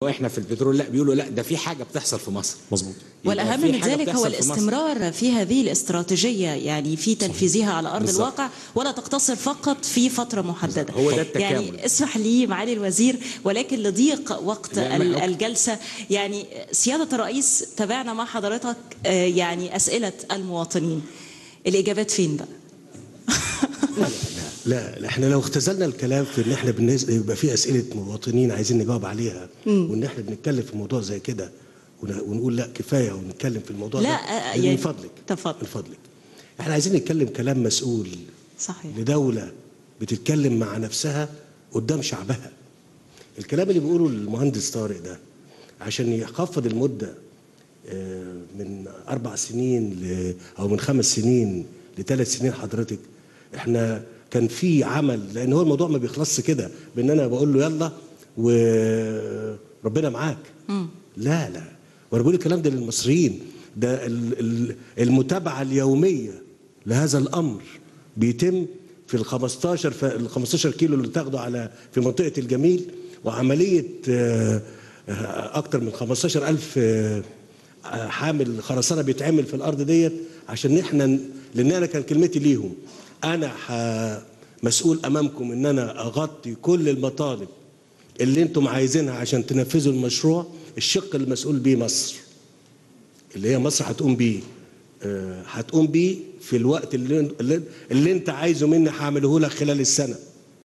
واحنا في البترول، لا بيقولوا لا ده في حاجه بتحصل في مصر. مظبوط. والأهم من ذلك هو الاستمرار في هذه الاستراتيجية، يعني في تنفيذها على أرض الواقع، ولا تقتصر فقط في فترة محددة. هو ده التكامل. يعني اسمح لي معالي الوزير، ولكن لضيق وقت الجلسة، يعني سيادة الرئيس تابعنا مع حضرتك يعني أسئلة المواطنين، الإجابات فين بقى؟ لا احنا لو اختزلنا الكلام في ان احنا يبقى في اسئله مواطنين عايزين نجاوب عليها، وان احنا بنتكلم في موضوع زي كده ونقول لا كفايه ونتكلم في الموضوع لا ده، يعني من فضلك تفضل. من فضلك احنا عايزين نتكلم كلام مسؤول. صحيح. لدوله بتتكلم مع نفسها قدام شعبها. الكلام اللي بيقوله المهندس طارق ده عشان يخفض المده من 4 سنين او من 5 سنين ل3 سنين، حضرتك احنا كان في عمل، لان هو الموضوع ما بيخلصش كده بان انا بقول له يلا وربنا معاك. لا وانا بقول الكلام ده للمصريين، ده المتابعه اليوميه لهذا الامر بيتم في ال 15 كيلو اللي تاخده على في منطقه الجميل، وعمليه اكتر من 15,000 حامل خرسانه بيتعمل في الارض ديت، عشان احنا، لان انا كان كلمتي ليهم انا مسؤول امامكم ان انا اغطي كل المطالب اللي انتم عايزينها عشان تنفذوا المشروع. الشق المسؤول بيه مصر، اللي هي مصر هتقوم بيه في الوقت اللي انت عايزه مني، هعمله لك خلال السنه.